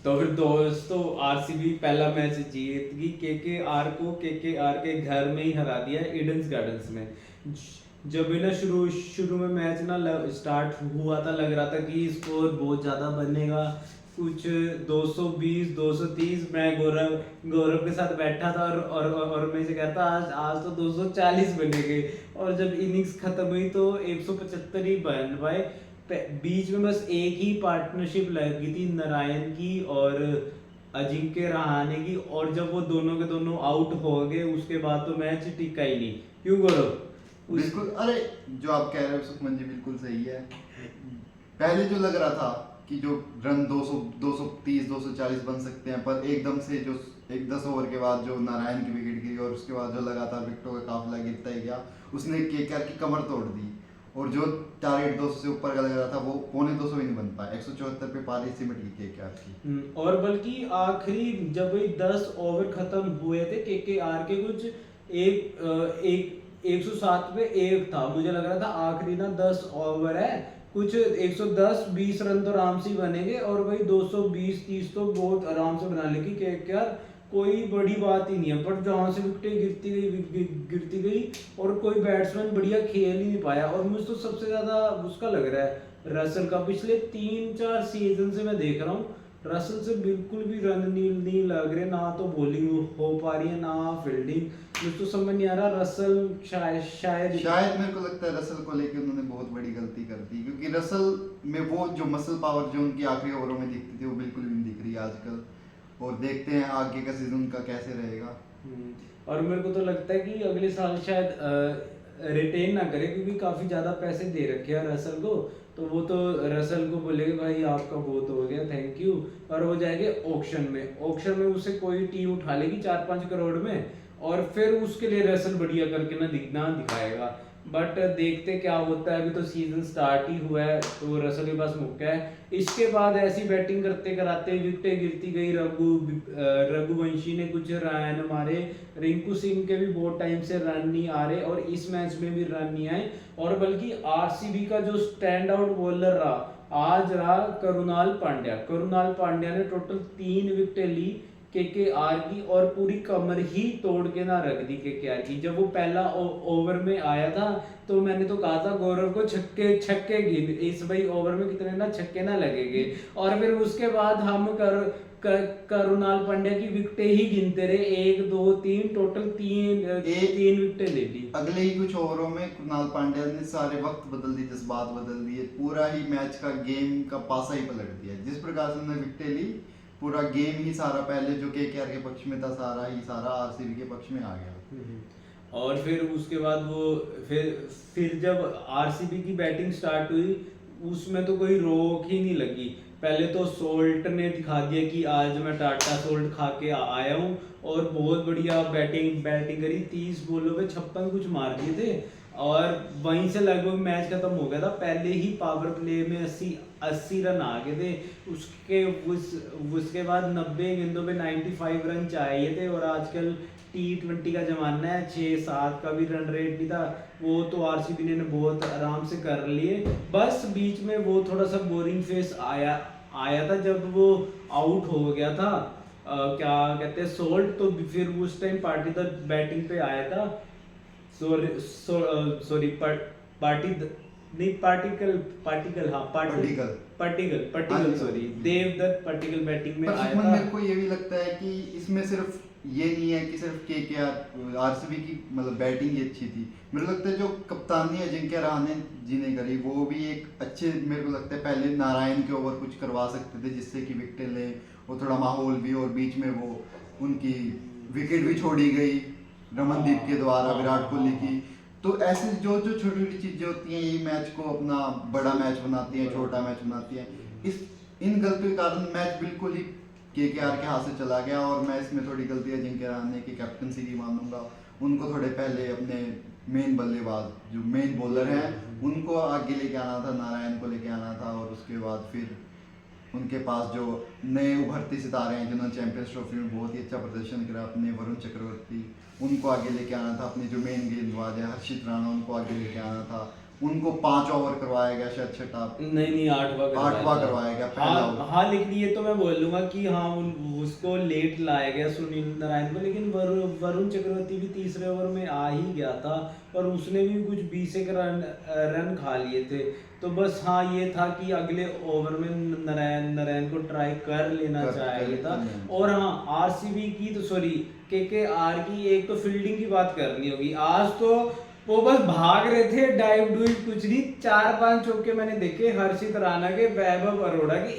तो फिर दोस्तों आरसीबी पहला मैच जीत गई, केकेआर को केकेआर के घर में ही हरा दिया ईडन्स गार्डन्स में। जब भी ना शुरू शुरू में मैच ना स्टार्ट हुआ था, लग रहा था कि स्कोर बहुत ज़्यादा बनेगा, कुछ 220 230। मैं गौरव गौरव के साथ बैठा था और मैं से कहता आज आज तो 240 बनेंगे। और जब इनिंग्स खत्म हुई तो 175 ही बन पाए। बीच में बस एक ही पार्टनरशिप लगी थी नारायण की और अजिंक्य रहाणे की, और जब वो दोनों के दोनों आउट हो गए उसके बाद तो मैच टिका ही नहीं। क्यों गौरव उस बिल्कुल। अरे जो आप कह रहे हो सुखमन जी बिल्कुल सही है। पहले जो लग रहा था कि जो रन 200 230 240 बन सकते हैं, पर एकदम से जो एक 10 ओवर के बाद जो नारायण की विकेट गिरी और उसके बाद जो लगातार विकेटों का काफिला गिरता ही गया, उसने केकेआर की कमर तोड़ दी। और जो टारगेट 200 से ऊपर का लग रहा था वो पौने 200 ही नहीं बन पाया। 174 पे पारी सिमट गई केकेआर की। और बल्कि आखिरी जब वही 10 ओवर खत्म हुए थे केकेआर के, कुछ एक 107 पे एक था, मुझे लग रहा था आखिरी ना 10 ओवर है, कुछ 110 20 रन तो आराम से ही बनेंगे, और वही 220 30 तो बहुत आराम से बना लेगी केकेआर। कोई बड़ी बात ही नहीं है, पर जहां से विकेटें गिरती गई और कोई बैट्समैन बढ़िया खेल ही नहीं पाया। और मुझे तो सबसे ज्यादा उसका लग रहा है रसल का, पिछले 3 4 सीजन से मैं देख रहा हूँ रसल से बिल्कुल भी रन नहीं लग रहे, ना तो बॉलिंग हो पा रही है ना फील्डिंग। मुझे तो समझ नहीं आ रहा रसल शायद मेरे को लगता है रसल को लेके उन्होंने बहुत बड़ी गलती कर दी, क्योंकि रसल में वो जो मसल पावर जो उनकी आखिरी ओवरों में दिखती थी वो बिल्कुल भी नहीं दिख रही आजकल। और देखते हैं आगे का सीजन उनका कैसे रहेगा। और मेरे को तो लगता है कि अगले साल शायद रिटेन ना करे, क्योंकि काफी ज्यादा पैसे दे रखे हैं रसल को। तो वो तो रसल को बोलेगे भाई आपका बहुत हो गया, थैंक यू, और वो जाएंगे ऑक्शन में उसे कोई टीम उठा लेगी 4 5 करोड़ में, और फिर उसके लिए रसल बढ़िया करके ना दिखाएगा। बट देखते क्या होता है, अभी तो सीजन स्टार्ट ही हुआ है, तो रसल के पास मौका है। इसके बाद ऐसी बैटिंग करते कराते विकेटें गिरती गई, रघुवंशी ने कुछ रन मारे, रिंकू सिंह के भी बहुत टाइम से रन नहीं आ रहे, और इस मैच में भी रन नहीं आए। और बल्कि आरसीबी का जो स्टैंड आउट बॉलर रहा आज रहा करुणाल पांड्या ने टोटल 3 विकेटें ली केकेआर की, और पूरी कमर ही तोड़ के ना रख दी केकेआर की। जब वो पहला ओवर में आया था तो मैंने तो कहा था गौरव को छक्के छक्के गिन इस भाई ओवर में कितने ना छक्के ना लगेंगे, और फिर उसके बाद हम करुणाल पांड्या की विकेटें ही गिनते रहे, 1 2 3 टोटल तीन विकेटें ले ली। अगले ही कुछ ओवरों में कृणाल पांड्या ने सारे वक्त बदल दिए, जज्बात बदल दिए, पूरा ही मैच का गेम का पासा ही पलट दिया। जिस प्रकार से उन्होंने विकेटें ली, पूरा गेम ही सारा पहले जो केकेआर के पक्ष में था सारा ही सारा आरसीबी के पक्ष में आ गया। और फिर उसके बाद वो फिर फिर जब आरसीबी की बैटिंग स्टार्ट हुई उसमें तो कोई रोक ही नहीं लगी। पहले तो सोल्ट ने दिखा दिया कि आज मैं टाटा सोल्ट खा के आया हूँ, और बहुत बढ़िया बैटिंग बैटिंग करी, 30 बॉलों पे 56 कुछ मार दिए थे। और वहीं से लगभग मैच खत्म हो गया था, पहले ही पावर प्ले में 80 रन आ गए थे। उसके बाद 90 गेंदों पे 95 रन चाहिए थे, और आजकल T20 का जमाना है, 6 7 का भी रन रेट भी था, वो तो आरसीबी ने बहुत आराम से कर लिए। बस बीच में वो थोड़ा सा बोरिंग फेस आया था जब वो आउट हो गया था, क्या कहते हैं सोल्ट, तो फिर उस टाइम पार्टी द बैटिंग पे आया था। सॉरी पार्टी नहीं पार्टिकल पार्टिकल हाँ particle particle sorry Devdutt particle batting में पर आया सुखमन था। मेरे को ये भी लगता है कि इसमें सिर्फ ये नहीं है कि सिर्फ केकेआर आरसीबी की मतलब बैटिंग ही अच्छी थी। मेरे को लगता है जो कप्तानी अजिंक्य रहाणे जी ने करी वो भी एक अच्छे, मेरे को लगता है पहले नारायण के ओवर कुछ करवा सकते थे जिससे कि विकेटें ले और थोड़ा माहौल भी, और बीच में वो उनकी विकेट भी छोड़ी गई रमनदीप के द्वारा विराट कोहली की। तो ऐसे जो जो छोटी छोटी चीजें होती हैं ये मैच को अपना बड़ा मैच बनाती हैं, छोटा मैच बनाती हैं। इस इन गलतियों के कारण मैच बिल्कुल ही केकेआर के हाथ से चला गया। और मैं इसमें थोड़ी गलती अजिंक्य रहाणे की कैप्टनसी की मानूंगा। उनको थोड़े पहले अपने मेन बल्लेबाज जो मेन बॉलर हैं उनको आगे लेके आना था, नारायण को लेके आना था, और उसके बाद फिर उनके पास जो नए उभरते सितारे हैं जिन्होंने चैंपियंस ट्रॉफी में बहुत ही अच्छा प्रदर्शन करा, अपने वरुण चक्रवर्ती, उनको आगे लेके आना था। अपने जो मेन गेंदबाज है हर्षित राणा उनको आगे लेके आना था। उनको 5 ओवर करवाया गया शायद छठा, नहीं 8वां आठवां करवाया गया पहला हाँ ओवर। हाँ, लेकिन ये तो मैं बोलूंगा कि हाँ उसको लेट लाया गया सुनील नारायण को, लेकिन वरुण चक्रवर्ती भी तीसरे ओवर में आ ही गया था और उसने भी कुछ 20 एक रन खा लिए थे। तो बस हाँ ये था कि अगले ओवर में नारायण को ट्राई कर लेना चाहिए था। कर लेना। और हाँ आरसीबी की तो सॉरी केकेआर की एक तो फील्डिंग की बात करनी होगी। आज तो वो बस भाग रहे थे, डाइव डुइव कुछ नहीं, 4-5 चौके मैंने देखे हर्षित राणा के, वैभव अरोड़ा के,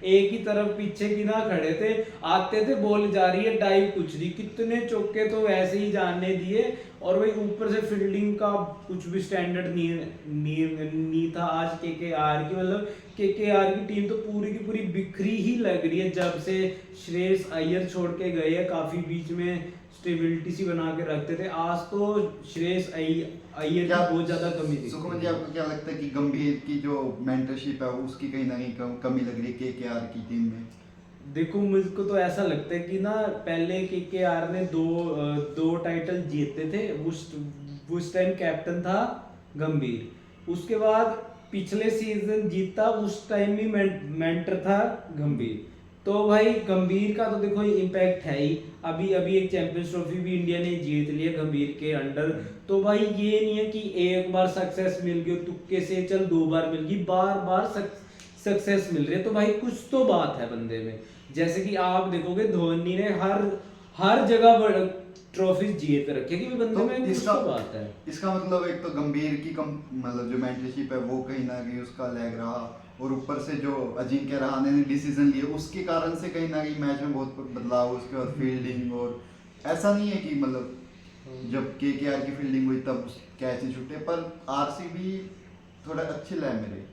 एक ही तरफ पीछे की ना खड़े थे, आते थे बॉल जा रही है, डाइव कुछ नहीं, कितने चौके तो वैसे ही जानने दिए। और वही ऊपर से फील्डिंग का कुछ भी स्टैंडर्ड नहीं था आज केकेआर की। मतलब केकेआर की टीम तो पूरी की पूरी बिखरी ही लग रही है जब से श्रेयस अय्यर छोड़ के गए हैं। काफी बीच में स्टेबिलिटी सी बना के रखते थे, आज तो श्रेयस अय्यर की बहुत ज्यादा कमी दिखती सुखमन जी है। आपको क्या लगता है कि गंभीर की जो मेंटरशिप है उसकी कहीं ना कहीं कमी लग रही है केकेआर की टीम में? देखो मुझको तो ऐसा लगता है कि ना पहले केकेआर ने दो टाइटल जीते थे, उस टाइम कैप्टन था गंभीर। उसके बाद पिछले सीजन जीता, उस टाइम भी मेंटर था गंभीर। तो भाई गंभीर का तो देखो इम्पैक्ट है ही। अभी अभी एक चैंपियंस ट्रॉफी भी इंडिया ने जीत लिया गंभीर के अंडर। तो भाई ये नहीं है कि एक बार सक्सेस मिल गई तुक्के से, चल 2 बार मिल गई, बार बार सक्सेस मिल रही है, तो भाई कुछ तो बात है बंदे में। जैसे कि आप देखोगे धोनी ने हर जगह ट्रॉफी जीत रखी है, कि बंदे तो में कुछ इसका तो बात है। इसका मतलब एक तो गंभीर की मतलब जो मेंटरशिप है वो कहीं ना कहीं उसका लैग रहा, और ऊपर से जो अजिंक्य रहाणे ने डिसीजन लिए उसके कारण से कहीं ना कहीं मैच में बहुत बदलाव, उसके बाद फील्डिंग। और ऐसा नहीं है कि मतलब जब केकेआर की फील्डिंग हुई तब कैच नहीं छूटे, पर आरसीबी थोड़ा अच्छे लय में रही।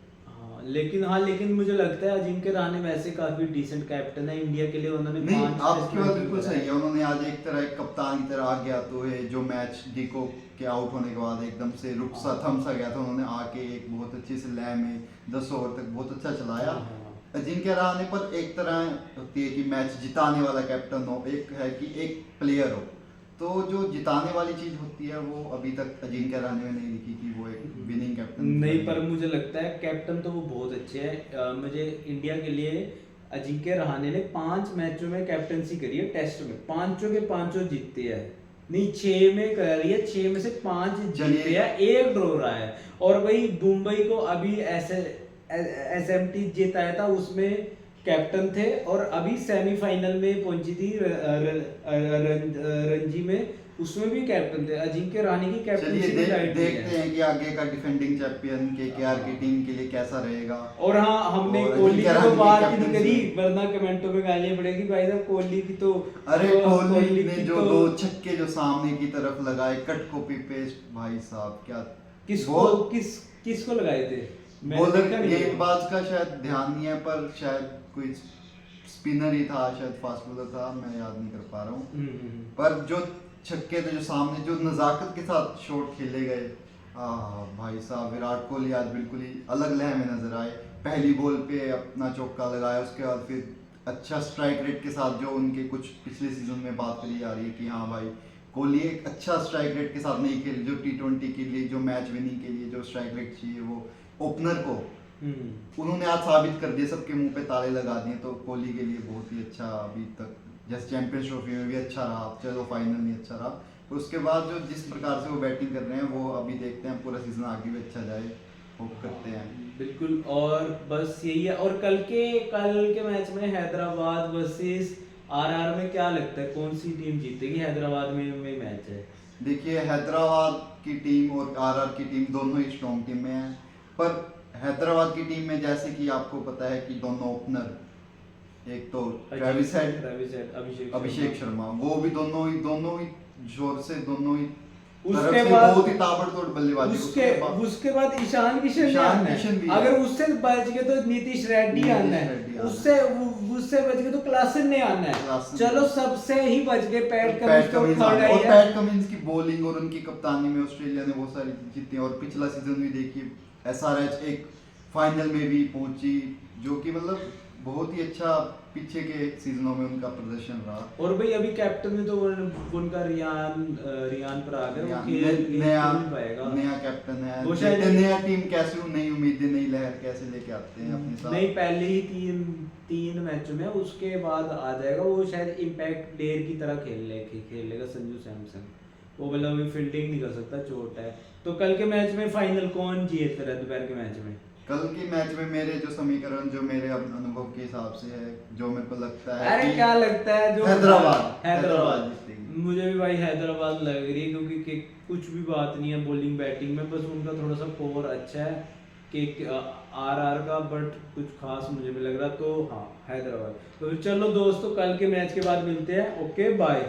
लेकिन मुझे लगता है अजिंक्य रहाणे वैसे काफी डिसेंट कैप्टन है इंडिया के लिए। उन्होंने नहीं, 5 आपकी बात बिल्कुल सही है। उन्होंने आज एक तरह एक कप्तान की तरह आ गया तो है, जो मैच डिको के आउट होने के बाद एकदम से रुक सा थम सा गया था, उन्होंने आके एक बहुत अच्छी से लय में 10 ओवर तक बहुत अच्छा चलाया। अजिंक्य रहाणे पर एक तरह होती है कि मैच जिताने वाला कैप्टन हो, एक है कि एक प्लेयर हो। तो जो जिताने वाली चीज होती है वो अभी तक अजिंक्य रहाणे में नहीं दिखी कि वो एक विनिंग कैप्टन नहीं, पर मुझे लगता है कैप्टन तो वो बहुत अच्छे हैं। मुझे इंडिया के लिए अजिंक्य रहाणे ने 5 मैचों में कैप्टनसी करी है टेस्ट में, 5 के 5 जीतते हैं। नहीं 6 में करी है, 6 में से 5 जीते हैं, 1 ड्रॉ रहा है। और वही मुंबई को अभी एसएमटी जिताया था, उसमें कैप्टन थे, और अभी सेमीफाइनल में पहुंची थी रणजी में, उसमें भी कैप्टन थे। अजिंक्य रहाणे की कैप्टनसी चलिए राइट देखते हैं कि आगे का डिफेंडिंग चैंपियन केकेआर की टीम के लिए कैसा रहेगा। और हाँ हमने और कोहली की अजिंक्य तो रहाणे बात की ही नहीं करी, कैप्टनसी। वरना कमेंटों में गालियां पड़ेगी भाई साहब कोहली की तो। अरे कोहली ने की जो तो 2 छक्के जो सामने की तरफ लगाए, कट कॉपी पेस्ट, भाई साहब क्या किसको लगाए थे? मैंने बॉलर देखा नहीं। गेंदबाज का शायद ध्यान नहीं है, पर शायद कोई स्पिनर ही था, शायद फास्ट बॉलर था, मैं याद नहीं कर पा रहा हूँ। पर जो छक्के थे जो सामने जो नजाकत के साथ शॉट खेले गए, भाई साहब विराट कोहली आज बिल्कुल ही अलग लय में नजर आए। पहली बॉल पे अपना चौका लगाया, उसके बाद फिर अच्छा स्ट्राइक रेट के साथ, जो उनके कुछ पिछले सीजन में बात करी जा रही है कि हाँ भाई कोहली एक अच्छा स्ट्राइक रेट के साथ नहीं खेल, जो T20 के लिए जो मैच विनिंग के लिए जो स्ट्राइक रेट चाहिए वो ओपनर को उन्होंने आज साबित कर दिया, सबके मुंह पे ताले लगा दिए। तो कोहली के लिए बहुत ही अच्छा अभी तक, जैसे चैंपियंस ट्रॉफी में भी अच्छा रहा, चलो फाइनल में अच्छा रहा, तो उसके बाद जो जिस प्रकार से वो बैटिंग कर रहे हैं वो अभी देखते हैं पूरा सीजन आगे भी अच्छा जाए, होप करते हैं। बिल्कुल। और बस यही है। और कल के मैच में हैदराबाद वर्सेस आरआर में क्या लगता है कौन सी टीम जीतेगी? हैदराबाद में मैच है। देखिए हैदराबाद की टीम और आरआर की टीम दोनों ही स्ट्रॉन्ग टीम में हैं, पर हैदराबाद की टीम में जैसे कि आपको पता है कि दोनों ओपनर, एक तो ट्रेविस हेड, अभिषेक शर्मा, वो भी दोनों ही जोर से दोनों ही उसके बाद बहुत ही ताबड़तोड़ बल्लेबाजी। उसके बाद ईशान किशन भी अगर उससे बच गए तो नीतीश रेड्डी आना है, उससे बच गए तो क्लासन ने आना है। चलो सबसे ही बच गए पैट कमिंस की बॉलिंग और उनकी कप्तानी में ऑस्ट्रेलिया ने बहुत सारी जीती। और पिछला सीजन भी देखिए एसआरएच एक फाइनल में भी पहुंची, जो कि मतलब बहुत ही अच्छा पीछे के सीजनों में उनका प्रदर्शन रहा। और भाई अभी कैप्टन में तो उनका रियान पर आ गया, वो नया खेल नहीं पाएगा। नया कैप्टन है, वो देखते शायद हैं नया टीम कैसे, नई उम्मीदें, नई लहर कैसे लेके आते हैं अपने साथ। नहीं, पहले ही तीन मैचों में, उसके बाद आ जाएगा वो शायद इम्पैक्ट प्लेयर की तरह खेलेगा संजू सैमसन। वो मतलब अभी फील्डिंग नहीं कर सकता, चोट है। तो कल के मैच में फाइनल कौन जीत रहा है दोपहर के मैच में? कल के मैच में मेरे जो समीकरण, जो मेरे अनुभव के हिसाब से है, जो मेरे को लगता है अरे कि क्या लगता है, जो हैदराबाद जीतेगी। मुझे भी भाई हैदराबाद लग रही है, क्योंकि कुछ भी बात नहीं है बॉलिंग बैटिंग में, बस उनका थोड़ा सा कोर अच्छा है कि आर का, बट कुछ खास मुझे भी लग रहा। तो हाँ, हैदराबाद। तो चलो दोस्तों, कल के मैच के बाद मिलते हैं। Okay bye.